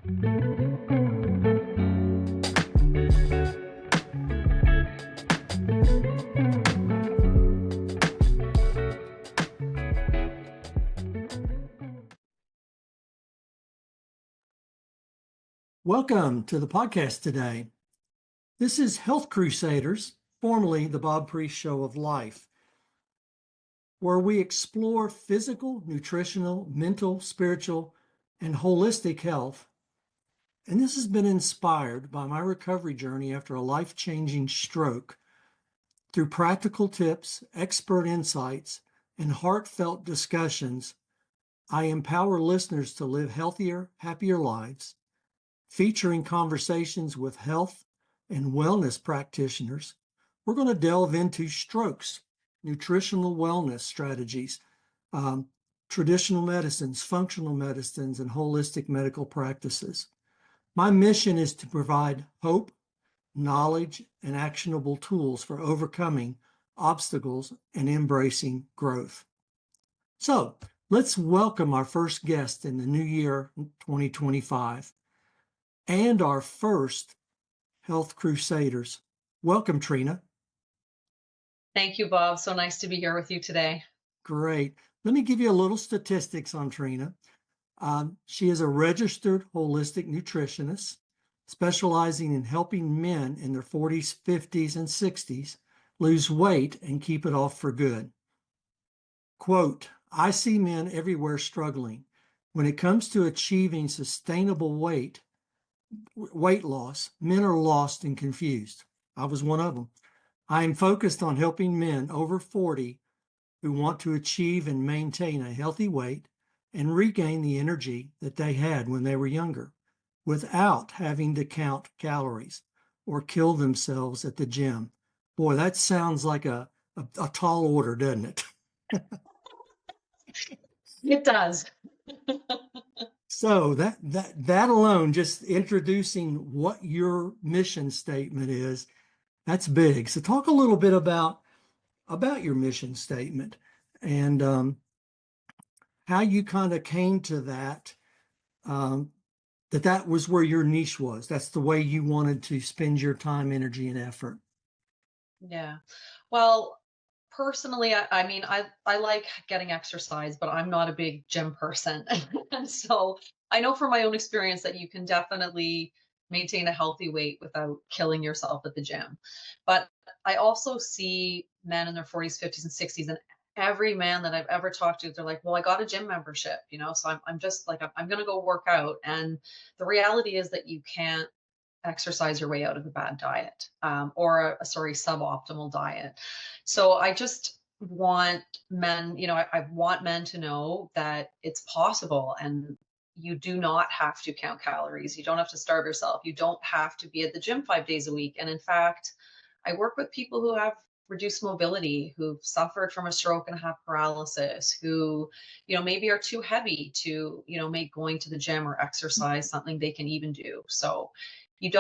Welcome to the podcast today. This is Health Crusaders, formerly the Bob Priest Show of Life, where we explore physical, nutritional, mental, spiritual, and holistic health. And this has been inspired by my recovery journey after a life-changing stroke. Through practical tips, expert insights, and heartfelt discussions, I empower listeners to live healthier, happier lives, featuring conversations with health and wellness practitioners. We're going to delve into strokes, nutritional wellness strategies, traditional medicines, functional medicines, and holistic medical practices. My mission is to provide hope, knowledge, and actionable tools for overcoming obstacles and embracing growth. So let's welcome our first guest in the new year, 2025. And our first Health Crusaders. Welcome, Trina. Thank you, Bob. So nice to be here with you today. Great. Let me give you a little statistics on Trina. She is a registered holistic nutritionist, specializing in helping men in their 40s, 50s, and 60s lose weight and keep it off for good. Quote, "I see men everywhere struggling. When it comes to achieving sustainable weight loss, men are lost and confused. I was one of them. I am focused on helping men over 40 who want to achieve and maintain a healthy weight and regain the energy that they had when they were younger without having to count calories or kill themselves at the gym." Boy, that sounds like a tall order, doesn't it? It does. So that alone, just introducing what your mission statement is, that's big. So talk a little bit about your mission statement and how you kind of came to that, that was where your niche was. That's the way you wanted to spend your time, energy, and effort. Yeah. Well, personally, I like getting exercise, but I'm not a big gym person. And so I know from my own experience that you can definitely maintain a healthy weight without killing yourself at the gym. But I also see men in their 40s, 50s, and 60s, and every man that I've ever talked to, they're like, well, I got a gym membership, so I'm just like, I'm going to go work out. And the reality is that you can't exercise your way out of a bad diet, or a suboptimal diet. So I just want men, I want men to know that it's possible, and you do not have to count calories. You don't have to starve yourself. You don't have to be at the gym 5 days a week. And in fact, I work with people who have reduced mobility, who've suffered from a stroke and have paralysis, who, maybe are too heavy to, make going to the gym or exercise something they can even do. So it's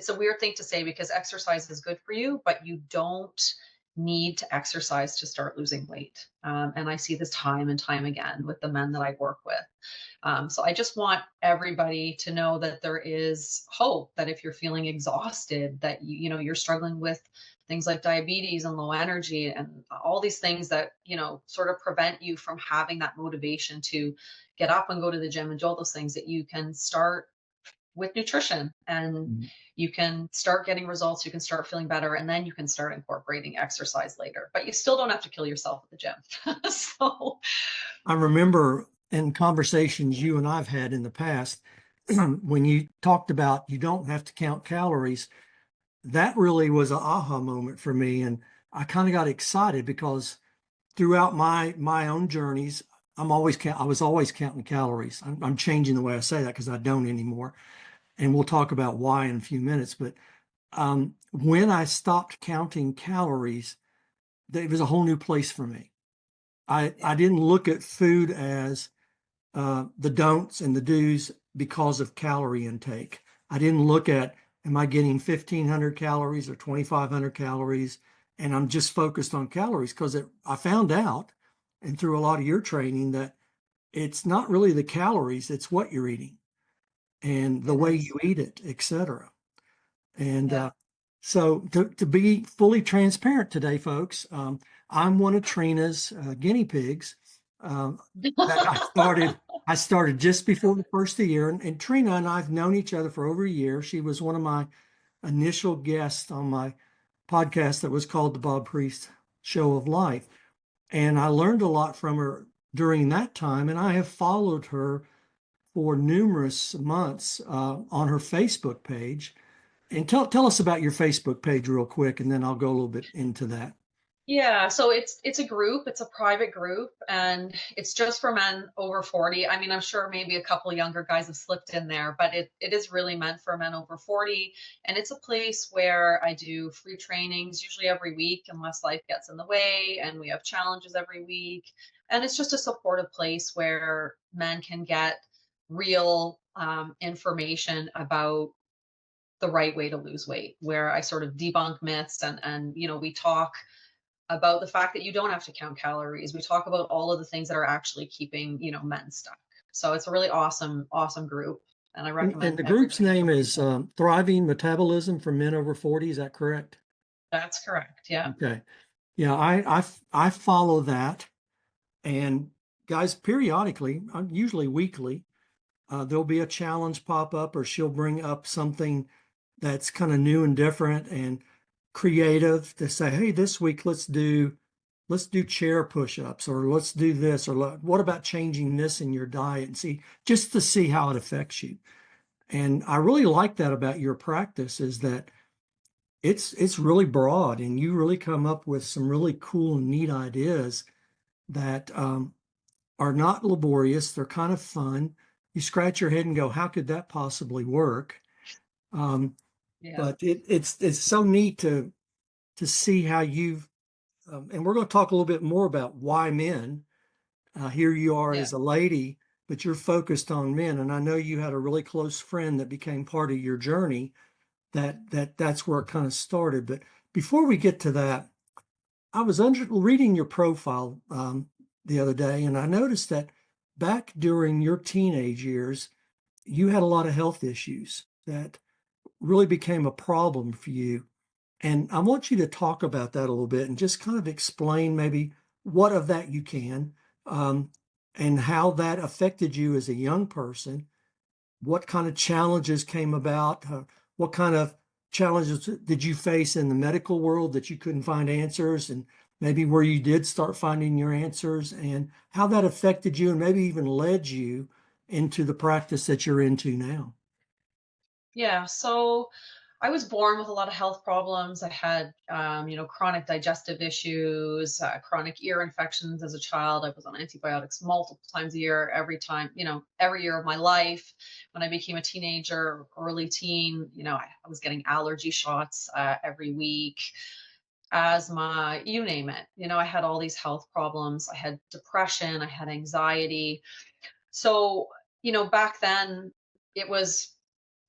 a weird thing to say because exercise is good for you, but you don't need to exercise to start losing weight. And I see this time and time again with the men that I work with. So I just want everybody to know that there is hope, that if you're feeling exhausted, that you're struggling with things like diabetes and low energy and all these things that, sort of prevent you from having that motivation to get up and go to the gym and do all those things, that you can start with nutrition and you can start getting results. You can start feeling better, and then you can start incorporating exercise later, but you still don't have to kill yourself at the gym. So I remember in conversations you and I've had in the past, when you talked about you don't have to count calories, that really was an aha moment for me. And I kind of got excited because throughout my own journeys, I was always counting calories. I'm changing the way I say that because I don't anymore. And we'll talk about why in a few minutes. But when I stopped counting calories, it was a whole new place for me. I didn't look at food as the don'ts and the do's because of calorie intake. I didn't look at, am I getting 1,500 calories or 2,500 calories? And I'm just focused on calories because I found out, and through a lot of your training, that it's not really the calories, it's what you're eating. and the It way is. you eat it, etc. And Yeah. so to be fully transparent today, folks, I'm one of Trina's guinea pigs that I started just before the first of the year. And Trina and I've known each other for over a year. She was one of my initial guests on my podcast that was called The Bob Priest Show of Life. And I learned a lot from her during that time. And I have followed her for numerous months on her Facebook page. And tell us about your Facebook page real quick, and then I'll go a little bit into that. Yeah, so it's a group, it's a private group, and it's just for men over 40. I mean, I'm sure maybe a couple younger guys have slipped in there, but it is really meant for men over 40. And it's a place where I do free trainings, usually every week, unless life gets in the way, and we have challenges every week. And it's just a supportive place where men can get real information about the right way to lose weight, where I sort of debunk myths and we talk about the fact that you don't have to count calories. We talk about all of the things that are actually keeping, men stuck. So it's a really awesome group. And I And recommend the group's everybody name join. is Thriving Metabolism for Men Over 40. Is that correct? That's correct. Yeah. Okay. Yeah, I follow that. And guys, periodically, usually weekly, there'll be a challenge pop up, or she'll bring up something that's kind of new and different and creative to say, hey, this week let's do chair push-ups, or let's do this, or what about changing this in your diet, and see just to see how it affects you. And I really like that about your practice, is that it's really broad, and you really come up with some really cool and neat ideas that are not laborious. They're kind of fun. You scratch your head and go, how could that possibly work? Um, Yeah. but it's so neat to see how you've and we're going to talk a little bit more about why men. Here you are Yeah. as a lady, but you're focused on men. And I know you had a really close friend that became part of your journey. That's where it kind of started. But before we get to that, I was reading your profile the other day, and I noticed that back during your teenage years, you had a lot of health issues that really became a problem for you. And I want you to talk about that a little bit and just kind of explain maybe what of that you can, um, and how that affected you as a young person. What kind of challenges came about? What kind of challenges did you face in the medical world that you couldn't find answers? And maybe where you did start finding your answers, and how that affected you and maybe even led you into the practice that you're into now. Yeah. So I was born with a lot of health problems. I had, chronic digestive issues, chronic ear infections as a child. I was on antibiotics multiple times a year, every time, every year of my life. When I became a teenager, early teen, I was getting allergy shots every week, asthma, you name it. I had all these health problems. I had depression, I had anxiety. So, back then it was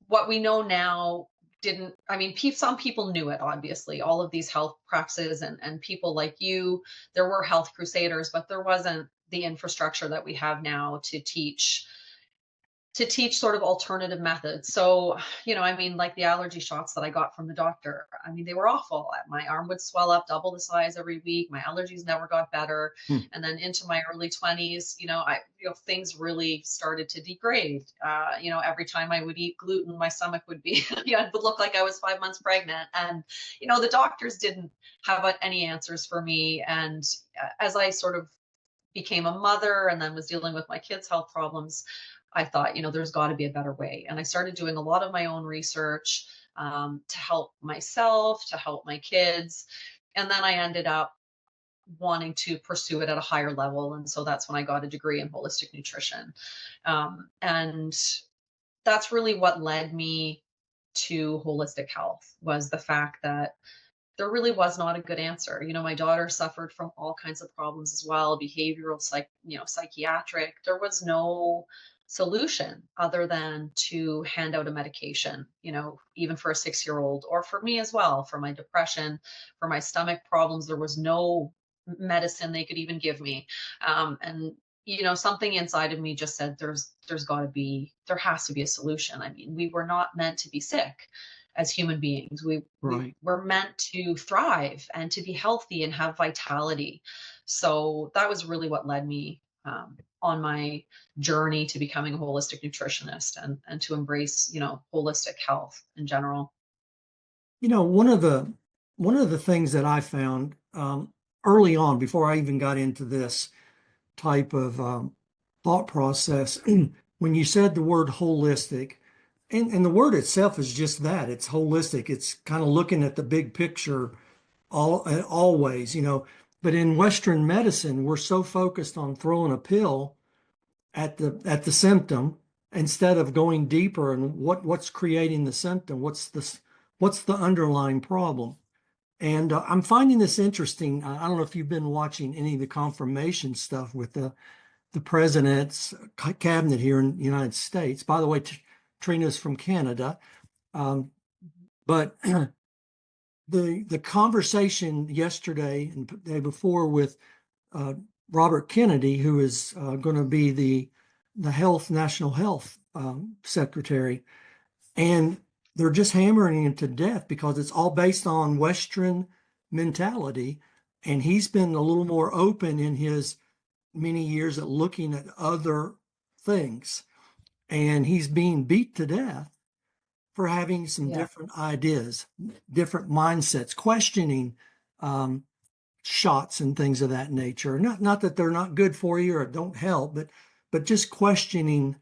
what we know now didn't, I mean, some people knew it, obviously, all of these health practices and people like you. There were health crusaders, but there wasn't the infrastructure that we have now to teach sort of alternative methods. So, I mean, like the allergy shots that I got from the doctor, I mean, they were awful. My arm would swell up double the size every week. My allergies never got better. Hmm. And then into my early 20s, things really started to degrade. Every time I would eat gluten, my stomach would be, it would look like I was 5 months pregnant. And, the doctors didn't have any answers for me. And as I sort of became a mother and then was dealing with my kids' health problems, I thought, there's got to be a better way. And I started doing a lot of my own research to help myself, to help my kids. And then I ended up wanting to pursue it at a higher level. And so that's when I got a degree in holistic nutrition. And that's really what led me to holistic health, was the fact that there really was not a good answer. My daughter suffered from all kinds of problems as well, behavioral, psychiatric. There was no solution other than to hand out a medication, even for a 6-year-old, or for me as well, for my depression, for my stomach problems. There was no medicine they could even give me. And something inside of me just said there has to be a solution. I mean, we were not meant to be sick as human beings. We Right. were meant to thrive and to be healthy and have vitality. So that was really what led me on my journey to becoming a holistic nutritionist and to embrace, holistic health in general. One of the things that I found early on, before I even got into this type of thought process, when you said the word holistic, and the word itself is just that, it's holistic. It's kind of looking at the big picture always, But in Western medicine, we're so focused on throwing a pill at the symptom instead of going deeper and what's creating the symptom, what's the underlying problem. And I'm finding this interesting. I don't know if you've been watching any of the confirmation stuff with the president's cabinet here in the United States. By the way, Trina's from Canada. Um, but the conversation yesterday and the day before with uh, Robert Kennedy, who is going to be the national health secretary, and they're just hammering him to death because it's all based on Western mentality, and he's been a little more open in his many years at looking at other things, and he's being beat to death for having some Yeah. different ideas, different mindsets, questioning shots and things of that nature. Not that they're not good for you or don't help, but just questioning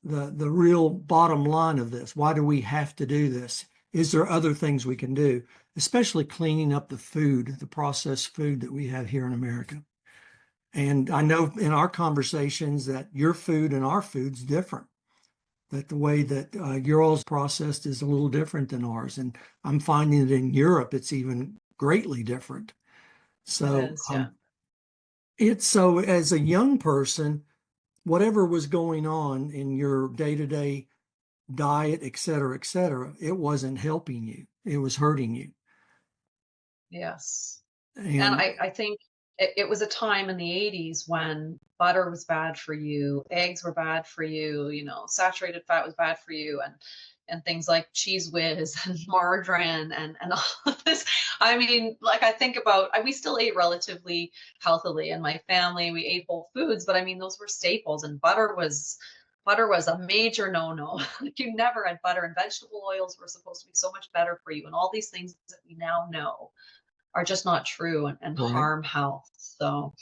the real bottom line of this. Why do we have to do this? Is there other things we can do, especially cleaning up the food, the processed food that we have here in America? And I know in our conversations that your food and our food's different, that the way that your all's processed is a little different than ours. And I'm finding that in Europe, it's even greatly different. It So is. Yeah. it's so as a young person, whatever was going on in your day-to-day diet, et cetera, it wasn't helping you. It was hurting you. Yes. And And I think it was a time in the 80s when butter was bad for you, eggs were bad for you, saturated fat was bad for you, and things like cheese whiz and margarine and all of this. I mean, like I think about, we still ate relatively healthily in my family. We ate whole foods, but I mean, those were staples, and butter was a major no-no. You never had butter, and vegetable oils were supposed to be so much better for you, and all these things that we now know are just not true and right. harm health. So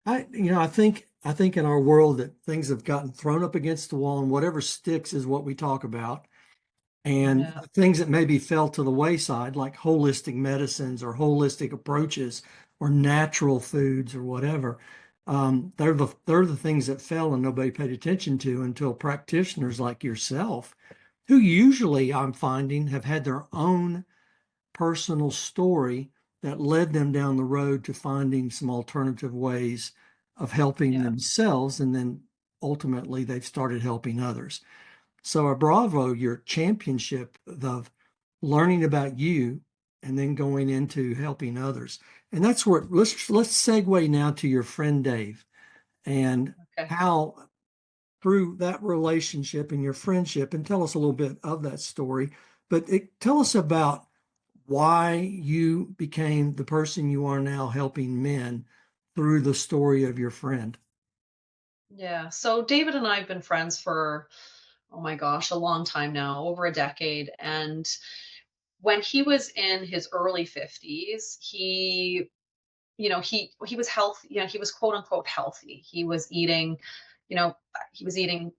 I think in our world that things have gotten thrown up against the wall, and whatever sticks is what we talk about. And yeah, the things that maybe fell to the wayside, like holistic medicines or holistic approaches or natural foods or whatever, they're the things that fell and nobody paid attention to until practitioners like yourself, who usually I'm finding have had their own personal story that led them down the road to finding some alternative ways of helping yeah, themselves. And then ultimately they've started helping others. So a bravo, your championship of learning about you and then going into helping others. And that's where let's segue now to your friend Dave and okay. how through that relationship and your friendship, and tell us a little bit of that story. But tell us about why you became the person you are now helping men through the story of your friend. Yeah. So David and I have been friends for, oh my gosh, a long time now, over a decade. And when he was in his early 50s, he was healthy, he was quote unquote healthy. You know, he was eating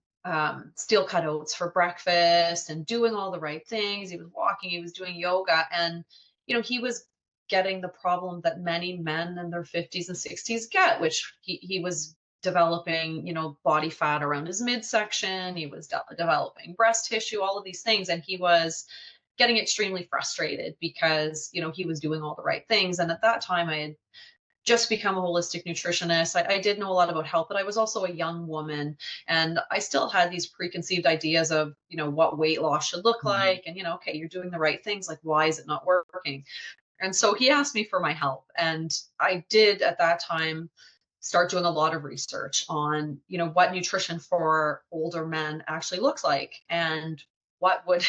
steel cut oats for breakfast and doing all the right things. He was walking, he was doing yoga, and he was getting the problem that many men in their 50s and 60s get, which he was developing, body fat around his midsection. He was developing breast tissue, all of these things, and he was getting extremely frustrated because he was doing all the right things. And at that time, I had just become a holistic nutritionist. I did know a lot about health, but I was also a young woman, and I still had these preconceived ideas of, what weight loss should look Mhm. like. And, okay, you're doing the right things. Like, why is it not working? And so he asked me for my help. And I did at that time start doing a lot of research on, what nutrition for older men actually looks like, and what would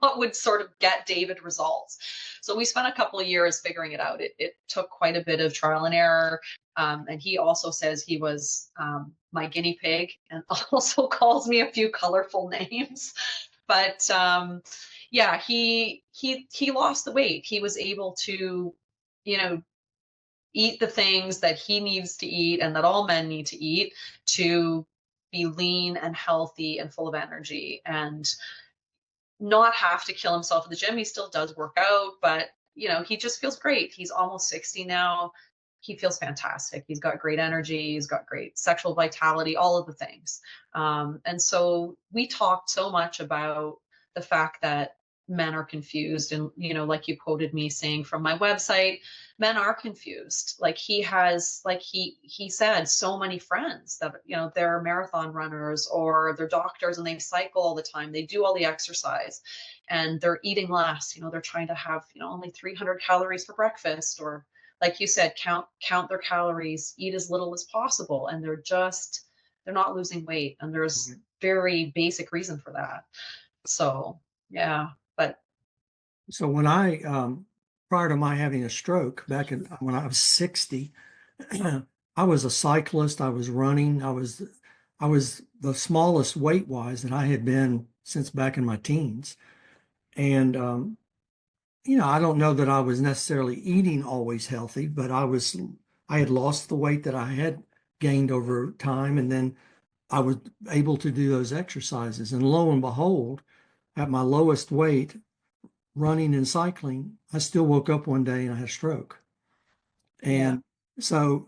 what would sort of get David results. So we spent a couple of years figuring it out. It took quite a bit of trial and error. And he also says he was my guinea pig, and also calls me a few colorful names. But yeah, he lost the weight. He was able to, you know, eat the things that he needs to eat and that all men need to eat to be lean and healthy and full of energy, and not have to kill himself at the gym. He still does work out, but he just feels great. He's almost 60 now. He feels fantastic. He's got great energy. He's got great sexual vitality, all of the things. And so we talked so much about the fact that men are confused. And, like you quoted me saying from my website, men are confused. Like he said, so many friends that, they're marathon runners or they're doctors and they cycle all the time. They do all the exercise and they're eating less. They're trying to have, only 300 calories for breakfast, or like you said, count their calories, eat as little as possible. And they're not losing weight. And there's very basic reason for that. So, yeah. But so when prior to my having a stroke when I was 60, I was a cyclist. I was running. I was the smallest weight wise that I had been since back in my teens. And, I don't know that I was necessarily eating always healthy, but I had lost the weight that I had gained over time. And then I was able to do those exercises. And lo and behold, at my lowest weight, running and cycling, I still woke up one day and I had a stroke. And so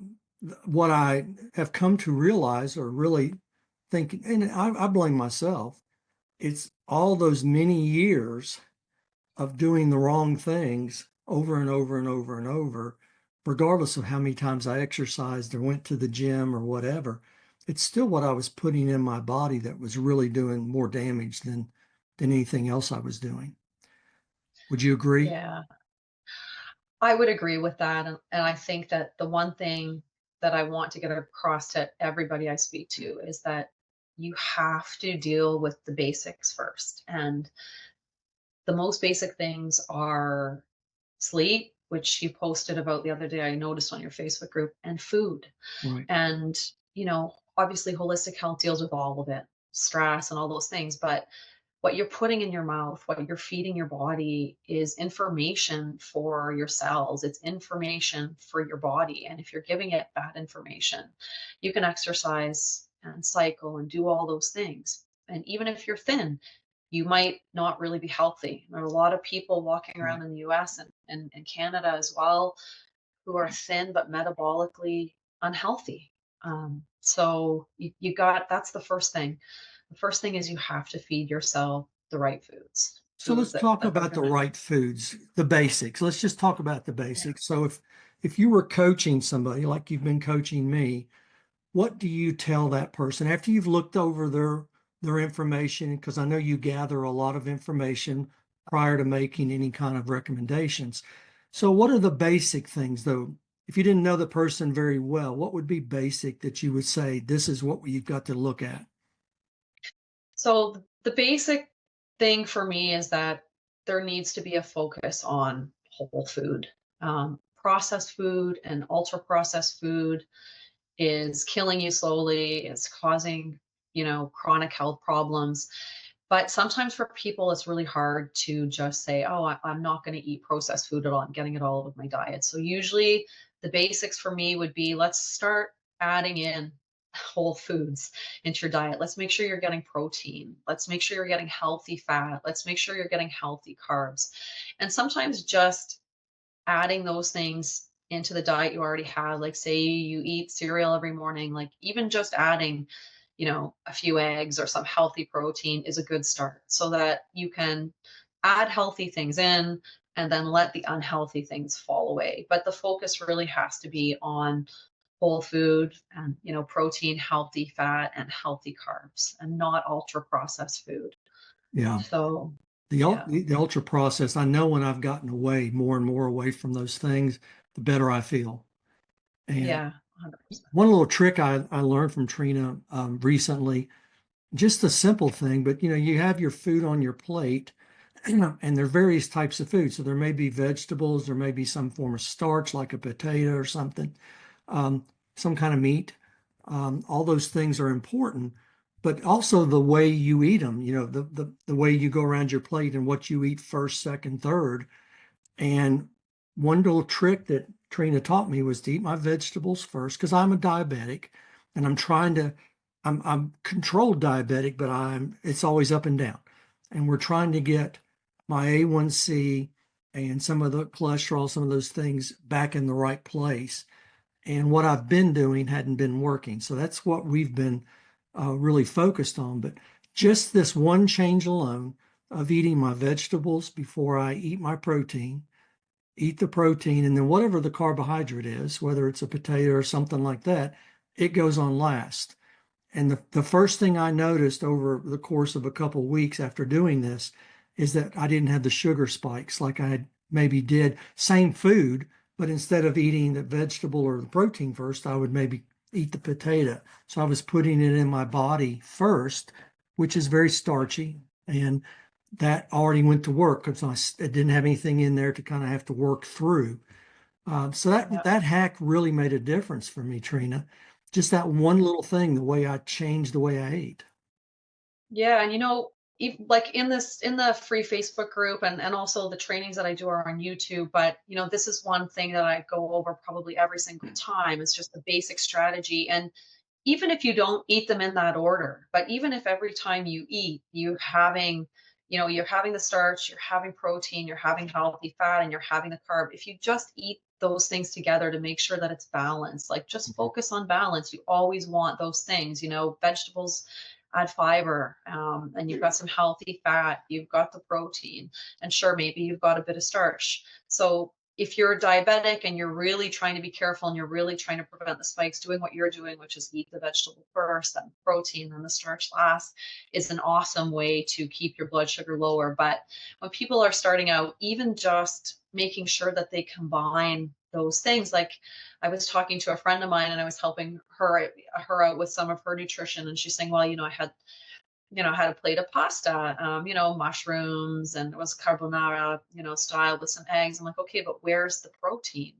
what I have come to realize, or really think, and I blame myself, it's all those many years of doing the wrong things over and over and over and over, regardless of how many times I exercised or went to the gym or whatever. It's still what I was putting in my body that was really doing more damage than anything else I was doing. Would you agree? yeah, I would agree with that. And I think that the one thing that I want to get across to everybody I speak to is that you have to deal with the basics first. And the most basic things are sleep, which you posted about the other day, I noticed on your Facebook group, and food. Right. And, obviously holistic health deals with all of it, stress and all those things. But what you're putting in your mouth, what you're feeding your body is information for your cells. It's information for your body. And if you're giving it bad information, you can exercise and cycle and do all those things. And even if you're thin, you might not really be healthy. There are a lot of people walking around in the US and Canada as well who are thin but metabolically unhealthy. So that's the first thing. The first thing is you have to feed yourself the right foods. So let's talk That are about the gonna, right foods, the basics. Let's just talk about the basics. So if you were coaching somebody like you've been coaching me, what do you tell that person after you've looked over their information? Because I know you gather a lot of information prior to making any kind of recommendations. So what are the basic things though? If you didn't know the person very well, what would be basic that you would say, this is what you've got to look at? So the basic thing for me is that there needs to be a focus on whole food. Processed food and ultra processed food is killing you slowly. It's causing, chronic health problems. But sometimes for people, it's really hard to just say, oh, I'm not going to eat processed food at all. I'm getting it all out of my diet. So usually the basics for me would be, let's start adding in whole foods into your diet. Let's make sure you're getting protein. Let's make sure you're getting healthy fat. Let's make sure you're getting healthy carbs. And sometimes just adding those things into the diet you already have, like say you eat cereal every morning, like even just adding, a few eggs or some healthy protein is a good start, so that you can add healthy things in and then let the unhealthy things fall away. But the focus really has to be on whole food and, protein, healthy fat, and healthy carbs, and not ultra processed food. Yeah. So The ultra processed, I know when I've gotten away more and more away from those things, the better I feel. And yeah, 100%. One little trick I learned from Trina recently, just a simple thing, but you have your food on your plate, and there are various types of food. So there may be vegetables, there may be some form of starch like a potato or something, um, some kind of meat. All those things are important, but also the way you eat them, the way you go around your plate and what you eat first, second, third. And one little trick that Trina taught me was to eat my vegetables first because I'm a diabetic and I'm controlled diabetic, but it's always up and down. And we're trying to get my A1C and some of the cholesterol, some of those things back in the right place. And what I've been doing hadn't been working. So that's what we've been really focused on. But just this one change alone of eating my vegetables before I eat my protein, eat the protein, and then whatever the carbohydrate is, whether it's a potato or something like that, it goes on last. And the first thing I noticed over the course of a couple of weeks after doing this is that I didn't have the sugar spikes like I maybe did. Same food, but instead of eating the vegetable or the protein first, I would maybe eat the potato. So I was putting it in my body first, which is very starchy. And that already went to work because it didn't have anything in there to kind of have to work through. So Yeah. that hack really made a difference for me, Trina. Just that one little thing, the way I changed the way I ate. Yeah, and like in the free Facebook group and also the trainings that I do are on YouTube, but this is one thing that I go over probably every single time. It's just the basic strategy. And even if you don't eat them in that order, but even if every time you eat, you're having the starch, you're having protein, you're having healthy fat, and you're having the carb. If you just eat those things together to make sure that it's balanced, like just focus on balance. You always want those things, vegetables add fiber, and you've got some healthy fat, you've got the protein, and sure, maybe you've got a bit of starch. So if you're diabetic and you're really trying to be careful and you're really trying to prevent the spikes, doing what you're doing, which is eat the vegetable first, then protein, then the starch last, is an awesome way to keep your blood sugar lower. But when people are starting out, even just making sure that they combine those things, like I was talking to a friend of mine and I was helping her out with some of her nutrition, and she's saying, well, I had a plate of pasta, mushrooms, and it was carbonara, style with some eggs. I'm like, okay, but where's the protein?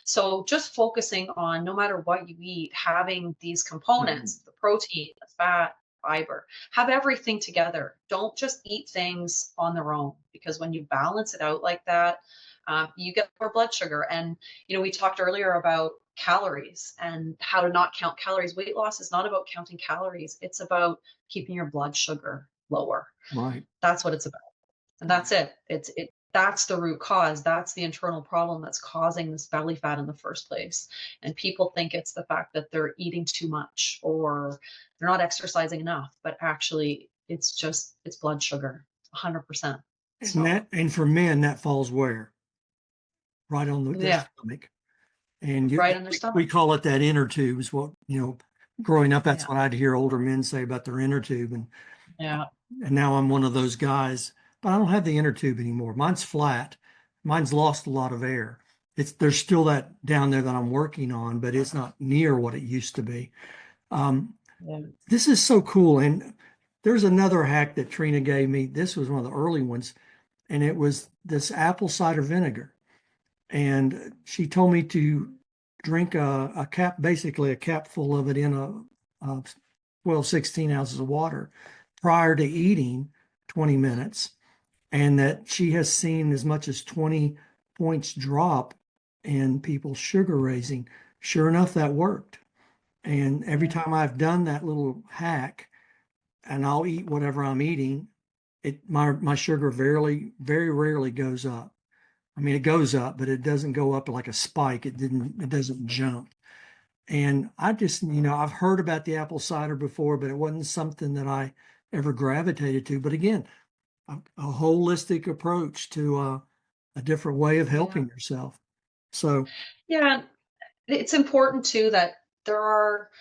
So just focusing on, no matter what you eat, having these components, the protein, the fat, fiber, have everything together. Don't just eat things on their own, because when you balance it out like that, you get more blood sugar. And, we talked earlier about calories and how to not count calories. Weight loss is not about counting calories. It's about keeping your blood sugar lower. Right. That's what it's about. And that's it. That's the root cause. That's the internal problem that's causing this belly fat in the first place. And people think it's the fact that they're eating too much or they're not exercising enough, but actually it's blood sugar, 100%. And for men, that falls where? Right on their Yeah, stomach. And right in their we stomach. call it that inner tube is what, growing up, that's Yeah, what I'd hear older men say about their inner tube. yeah, And now I'm one of those guys, but I don't have the inner tube anymore. Mine's flat. Mine's lost a lot of air. There's still that down there that I'm working on, but it's not near what it used to be. Um, yeah. this is so cool. And there's another hack that Trina gave me. This was one of the early ones, and it was this apple cider vinegar. And she told me to drink a cap, basically a cap full of it in a 12, 16 ounces of water prior to eating 20 minutes. And that she has seen as much as 20 points drop in people's sugar raising. Sure enough, that worked. And every Yeah. time I've done that little hack and I'll eat whatever I'm eating, my sugar very rarely goes up. I mean, it goes up, but it doesn't go up like a spike. It doesn't jump. And I just, I've heard about the apple cider before, but it wasn't something that I ever gravitated to. But again, a holistic approach to a different way of Yeah. helping yourself. So, Yeah. It's important too that there are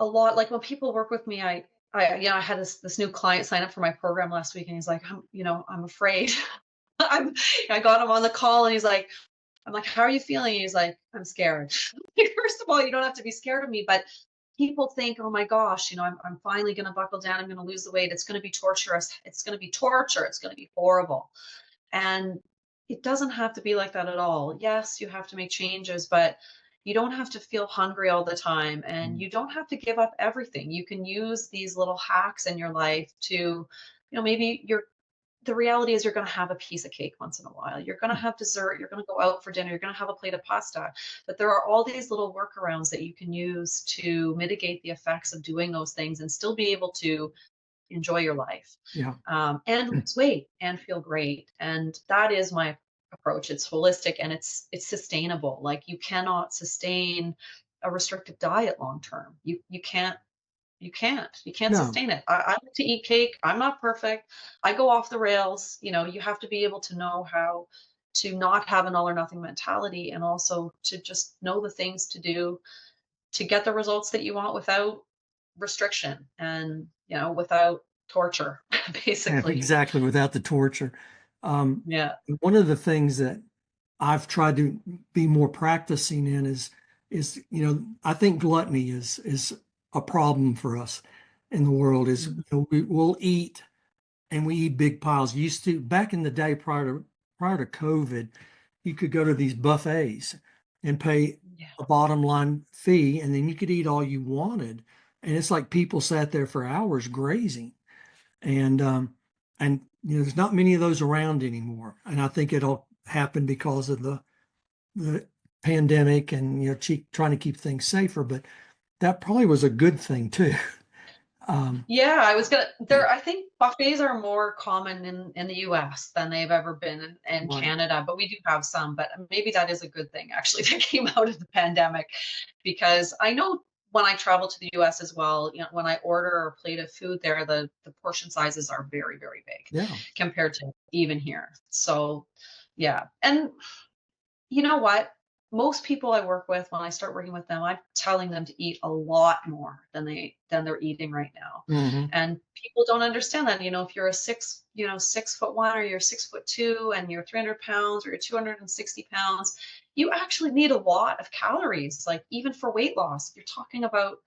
a lot, like when people work with me, I had this new client sign up for my program last week, and he's like, I'm afraid. I got him on the call, and he's like, I'm like, how are you feeling? He's like, I'm scared. First of all, you don't have to be scared of me, but people think, oh my gosh, I'm finally going to buckle down. I'm going to lose the weight. It's going to be torturous. It's going to be torture. It's going to be horrible. And it doesn't have to be like that at all. Yes, you have to make changes, but you don't have to feel hungry all the time, and you don't have to give up everything. You can use these little hacks in your life to, maybe the reality is you're going to have a piece of cake once in a while. You're going to have dessert. You're going to go out for dinner. You're going to have a plate of pasta. But there are all these little workarounds that you can use to mitigate the effects of doing those things and still be able to enjoy your life, Yeah. and lose weight and feel great. And that is my approach. It's holistic and it's sustainable. Like, you cannot sustain a restrictive diet long term. You can't No. sustain it. I like to eat cake. I'm not perfect. I go off the rails. You have to be able to know how to not have an all or nothing mentality, and also to just know the things to do to get the results that you want without restriction and, without torture, Yeah, basically. exactly, without the torture. Yeah. One of the things that I've tried to be more practicing in is I think gluttony is a problem for us in the world. Is Mhm. we'll eat, and we eat big piles. Used to, back in the day, prior to COVID, you could go to these buffets and pay Yeah. a bottom line fee, and then you could eat all you wanted. And it's like people sat there for hours grazing. And there's not many of those around anymore. And I think it'll happen because of the pandemic and trying to keep things safer. But that probably was a good thing too. Yeah, I think buffets are more common in the US than they've ever been in Right. Canada, but we do have some. But maybe that is a good thing, actually, that came out of the pandemic, because I know when I travel to the US as well, when I order a plate of food there, the portion sizes are very, very big Yeah. compared to even here. So yeah. And you know what? Most people I work with, when I start working with them, I'm telling them to eat a lot more than they're eating right now. Hmm. And people don't understand that. If you're a 6'1", or you're 6'2", and you're 300 pounds, or you're 260 pounds, you actually need a lot of calories. Like, even for weight loss, you're talking about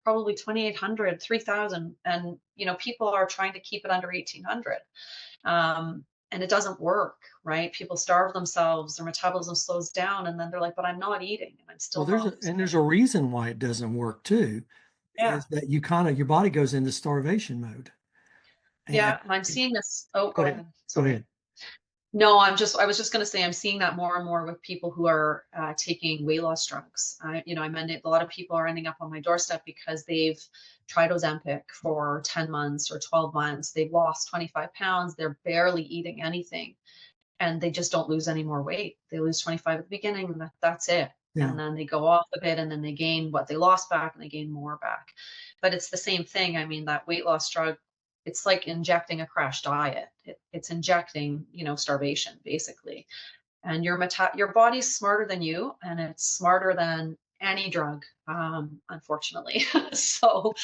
probably 2,800, 3,000, and people are trying to keep it under 1,800. And it doesn't work, right? People starve themselves, their metabolism slows down, and then they're like, but I'm not eating and I'm Well, still not losing there's weight. a reason why it doesn't work too, Yeah. is that your body goes into starvation mode. And Yeah. And I'm seeing this. Oh, go go ahead. ahead. Go Sorry. ahead. No, I was just going to say, I'm seeing that more and more with people who are taking weight loss drugs. A lot of people are ending up on my doorstep because they've tried Ozempic for 10 months or 12 months. They've lost 25 pounds. They're barely eating anything, and they just don't lose any more weight. They lose 25 at the beginning, and that's it. Yeah. And then they go off a bit, and then they gain what they lost back, and they gain more back. But it's the same thing. I mean, that weight loss drug, it's like injecting a crash diet. It's injecting, starvation, basically. And your body's smarter than you, and it's smarter than any drug, unfortunately. So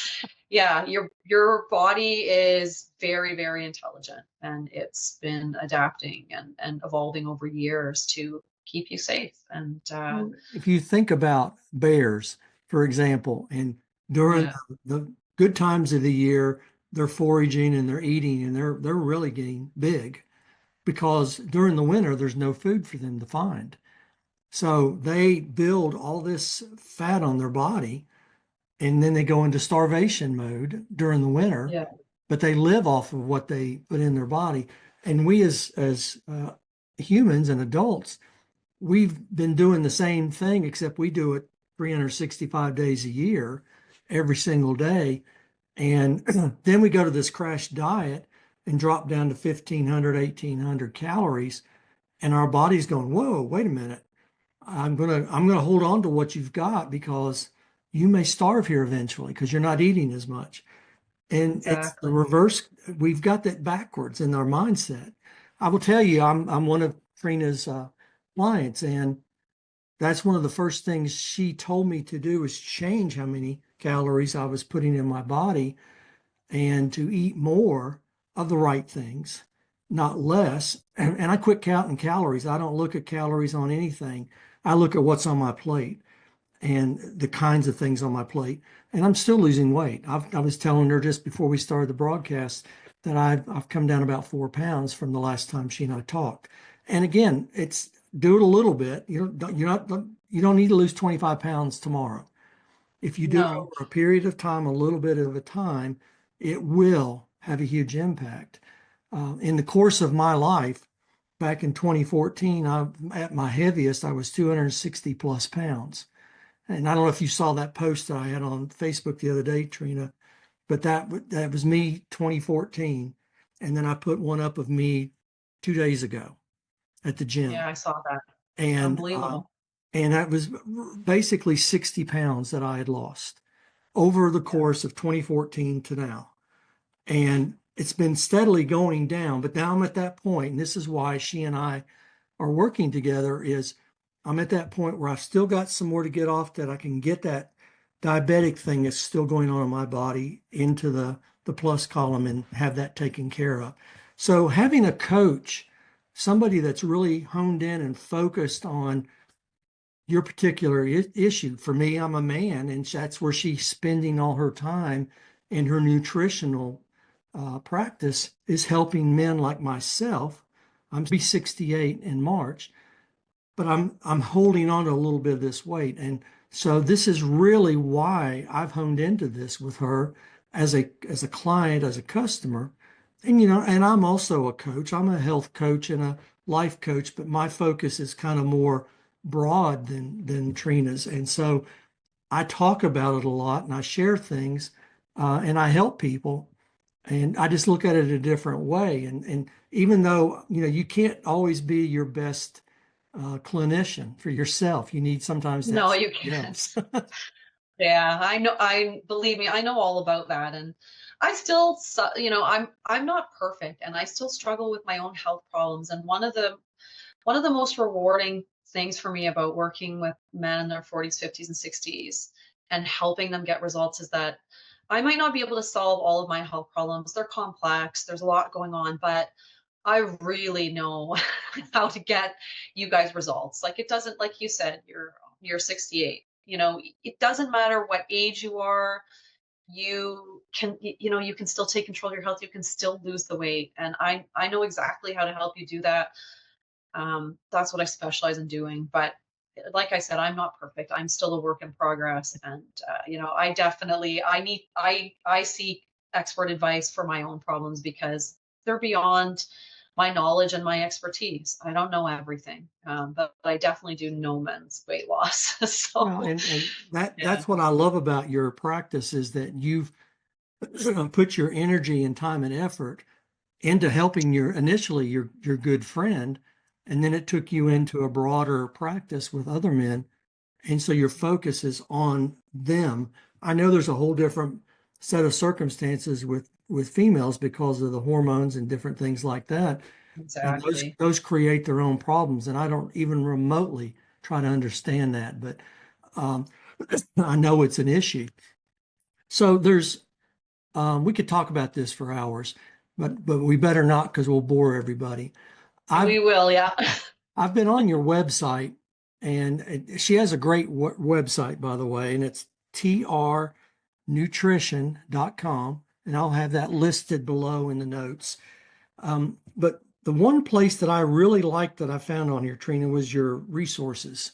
yeah, your body is very, very intelligent, and it's been adapting and evolving over years to keep you safe. And Well, if you think about bears, for example, and during yeah, the good times of the year, they're foraging and they're eating and they're really getting big, because during the winter there's no food for them to find. So they build all this fat on their body, and then they go into starvation mode during the winter, yeah, but they live off of what they put in their body. And we as humans and adults, we've been doing the same thing, except we do it 365 days a year, every single day. And then we go to this crash diet and drop down to 1,500, 1,800 calories. And our body's going, whoa, wait a minute. I'm gonna hold on to what you've got, because you may starve here eventually because you're not eating as much. And it's the exactly. reverse. We've got that backwards in our mindset. I will tell you, I'm one of Trina's clients, and that's one of the first things she told me to do, is change how many calories I was putting in my body, and to eat more of the right things, not less. And I quit counting calories. I don't look at calories on anything. I look at what's on my plate and the kinds of things on my plate. And I'm still losing weight. I was telling her just before we started the broadcast that I've come down about 4 pounds from the last time she and I talked. And again, it's do it a little bit. You don't need to lose 25 pounds tomorrow. If you do it No. over a period of time, a little bit at a time, it will have a huge impact. In the course of my life, back in 2014, at my heaviest, I was 260 plus pounds. And I don't know if you saw that post that I had on Facebook the other day, Trina, but that was me 2014. And then I put one up of me 2 days ago at the Yeah, gym. I saw that. And Unbelievable. and that was basically 60 pounds that I had lost over the Yeah. course of 2014 to now. And it's been steadily going down, but now I'm at that point, and this is why she and I are working together, is I'm at that point where I've still got some more to get off, that I can get that diabetic thing that's still going on in my body into the plus column and have that taken care of. So having a coach, somebody that's really honed in and focused on your particular issue. For me, I'm a man, and that's where she's spending all her time in her nutritional practice, is helping men like myself. I'm be 68 in March, but I'm holding on to a little bit of this weight. And so this is really why I've honed into this with her as a client, as a customer. And and I'm also a coach. I'm a health coach and a life coach, but my focus is kind of more broad than Trina's. And so I talk about it a lot and I share things and I help people. And I just look at it a different way. And even though, you can't always be your best clinician for yourself, you need sometimes to have No, you somebody can't. else. Yeah, I know. I believe me, I know all about that. And I still, I'm not perfect, and I still struggle with my own health problems. And one of the most rewarding things for me about working with men in their 40s, 50s, and 60s and helping them get results is that I might not be able to solve all of my health problems. They're complex. There's a lot going on, but I really know how to get you guys results. Like, it doesn't, like you said, you're 68. It doesn't matter what age you are. You can still take control of your health. You can still lose the weight, and I know exactly how to help you do that. That's what I specialize in doing. But like I said, I'm not perfect. I'm still a work in progress, and I definitely I seek expert advice for my own problems because they're beyond my knowledge and my expertise. I don't know everything, but I definitely do know men's weight loss. Well, So and yeah, that's what I love about your practice, is that you've put your energy and time and effort into helping initially your good friend, and then it took you yeah, into a broader practice with other men, and so your focus is on them. I know there's a whole different set of circumstances with females because of the hormones and different things like that, and those exactly. those create their own problems, and I don't even remotely try to understand that, but um, I know it's an issue. So we could talk about this for hours, but we better not, because we'll bore everybody. I've We will, yeah. I've been on your website, and she has a great website, by the way, and it's trnutrition.com, and I'll have that listed below in the notes. But the one place that I really liked that I found on here, Trina, was your resources.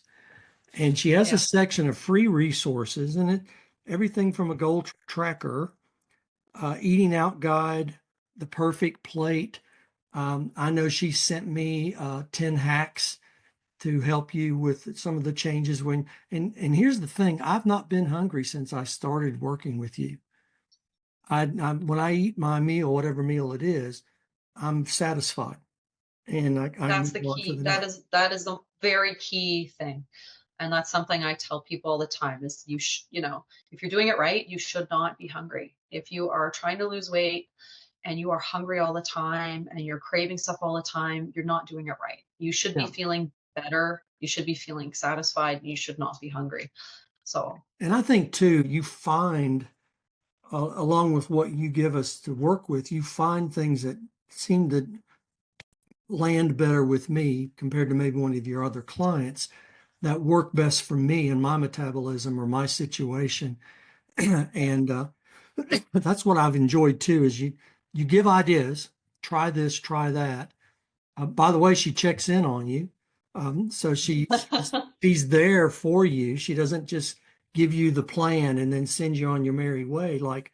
And she has a Yeah. section of free resources, and everything from a goal tracker, eating out guide, the perfect plate. I know she sent me 10 hacks to help you with some of the changes and here's the thing, I've not been hungry since I started working with you. When I eat my meal, whatever meal it is, I'm satisfied, and I That's move the on to key. the That next. is that is the very key thing. And that's something I tell people all the time is if you're doing it right, you should not be hungry. If you are trying to lose weight and you are hungry all the time and you're craving stuff all the time, you're not doing it right. You should be Yeah. feeling better. You should be feeling satisfied. You should not be hungry. So, And I think too, you find along with what you give us to work with, you find things that seem to land better with me compared to maybe one of your other clients that work best for me and my metabolism or my situation. And that's what I've enjoyed too, is you give ideas, try this, try that. By the way, she checks in on you. So she's there for you. She doesn't just give you the plan and then send you on your merry way, like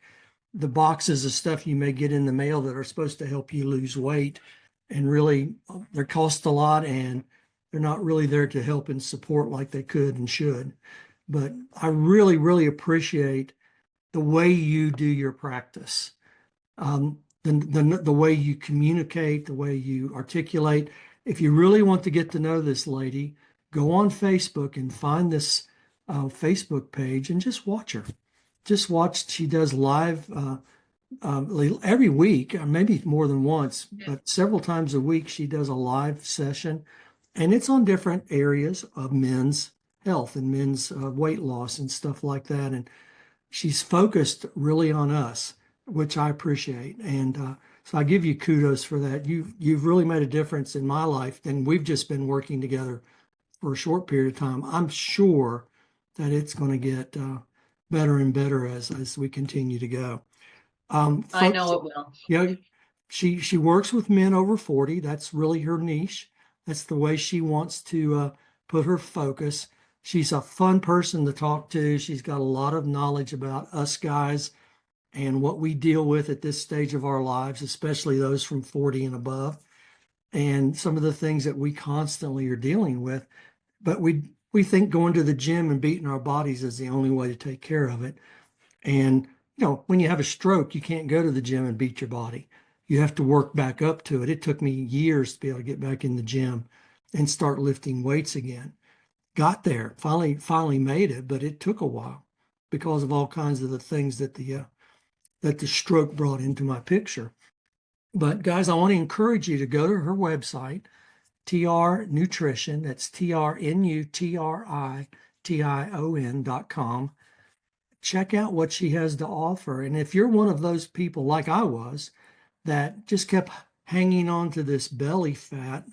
the boxes of stuff you may get in the mail that are supposed to help you lose weight. And really, they cost a lot and they're not really there to help and support like they could and should. But I really, really appreciate the way you do your practice, the way you communicate, the way you articulate. If you really want to get to know this lady, go on Facebook and find this Facebook page and just watch her. Just watch. She does live every week, maybe more than once, but several times a week. She does a live session, and it's on different areas of men's health and men's weight loss and stuff like that. And she's focused really on us, which I appreciate. And so I give you kudos for that. You've really made a difference in my life, and we've just been working together for a short period of time. I'm sure that it's going to get better and better as we continue to go. I know it will. Yeah, she works with men over 40. That's really her niche. That's the way she wants to put her focus. She's a fun person to talk to. She's got a lot of knowledge about us guys and what we deal with at this stage of our lives, especially those from 40 and above, and some of the things that we constantly are dealing with. But we think going to the gym and beating our bodies is the only way to take care of it. And when you have a stroke, you can't go to the gym and beat your body. You have to work back up to it. It took me years to be able to get back in the gym and start lifting weights again. Got there, finally made it, but it took a while because of all kinds of the things that the stroke brought into my picture. But guys, I want to encourage you to go to her website, TR Nutrition. That's TRNUTRITION.com. Check out what she has to offer. And if you're one of those people like I was that just kept hanging on to this belly fat,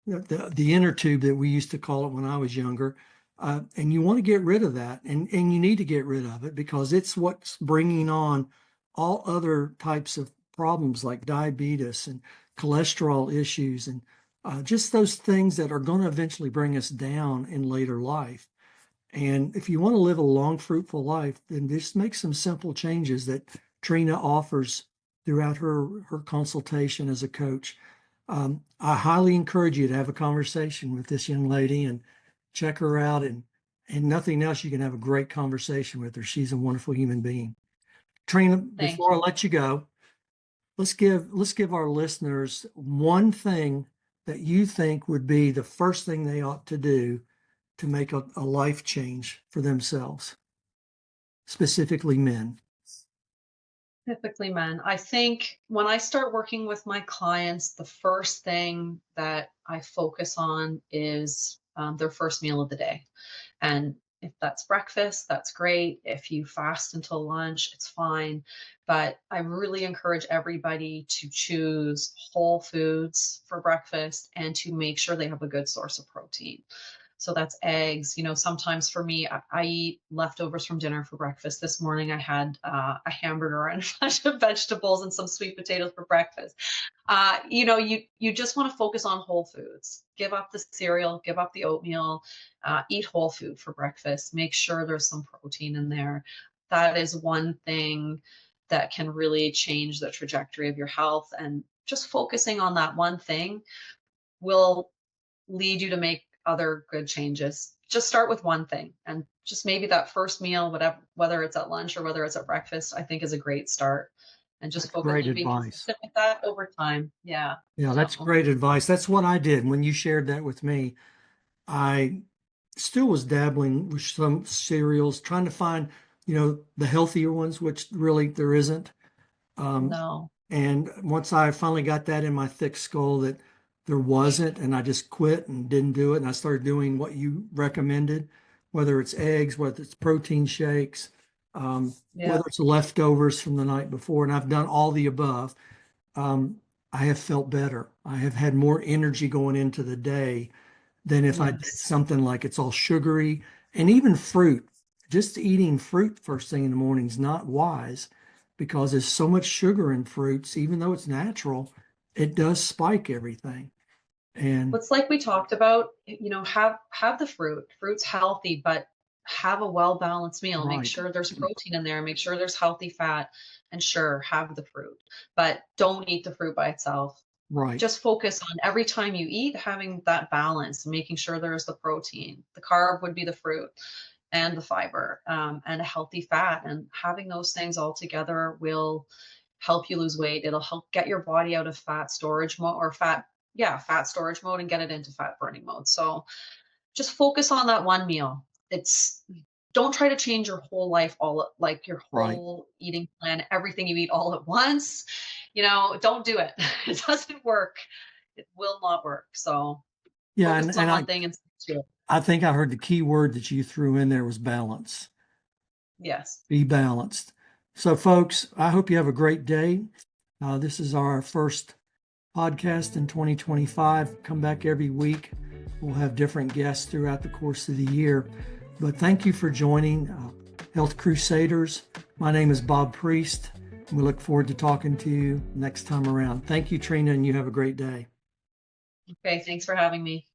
the inner tube that we used to call it when I was younger, and you want to get rid of that, and you need to get rid of it because it's what's bringing on all other types of problems like diabetes and cholesterol issues and just those things that are going to eventually bring us down in later life. And if you want to live a long, fruitful life, then just make some simple changes that Trina offers throughout her consultation as a coach. I highly encourage you to have a conversation with this young lady and check her out. And nothing else, you can have a great conversation with her. She's a wonderful human being. Trina, before I let you go, let's give our listeners one thing that you think would be the first thing they ought to do to make a life change for themselves, specifically men. Typically men. I think when I start working with my clients, the first thing that I focus on is their first meal of the day. And if that's breakfast, that's great. If you fast until lunch, it's fine. But I really encourage everybody to choose whole foods for breakfast and to make sure they have a good source of protein. So that's eggs. Sometimes for me, I eat leftovers from dinner for breakfast. This morning I had a hamburger and a bunch of vegetables and some sweet potatoes for breakfast. You just want to focus on whole foods. Give up the cereal, give up the oatmeal, eat whole food for breakfast. Make sure there's some protein in there. That is one thing that can really change the trajectory of your health. And just focusing on that one thing will lead you to make other good changes. Just start with one thing, and just maybe that first meal, whether it's at lunch or whether it's at breakfast, I think is a great start. And just focus on being consistent with that over time. Yeah. Yeah, that's great advice. That's what I did when you shared that with me. I still was dabbling with some cereals, trying to find, the healthier ones, which really there isn't. No. And once I finally got that in my thick skull that there wasn't, and I just quit and didn't do it, and I started doing what you recommended, whether it's eggs, whether it's protein shakes, whether it's leftovers from the night before, and I've done all the above. I have felt better. I have had more energy going into the day than if I did Yes. something like it's all sugary. And even fruit, just eating fruit first thing in the morning is not wise because there's so much sugar in fruits, even though it's natural, it does spike everything. And It's like we talked about, have the fruit. Fruit's healthy, but have a well-balanced meal. Make right, sure there's protein in there, make sure there's healthy fat, and sure, have the fruit. But don't eat the fruit by itself. right, Just focus on every time you eat, having that balance, making sure there's the protein. The carb would be the fruit and the fiber, and a healthy fat. And having those things all together will help you lose weight. It'll help get your body out of fat storage mode or fat storage mode and get it into fat burning mode. So just focus on that one meal. It's Don't try to change your whole life like your right. whole eating plan, everything you eat all at once. Don't do it. It doesn't work. It will not work. So Yeah, focus and, on and one I, thing and stick to it. I think I heard the key word that you threw in there was balance. Yes. Be balanced. So, folks, I hope you have a great day. This is our first podcast in 2025. Come back every week. We'll have different guests throughout the course of the year. But thank you for joining Health Crusaders. My name is Bob Priest. We look forward to talking to you next time around. Thank you, Trina, and you have a great day. Okay. Thanks for having me.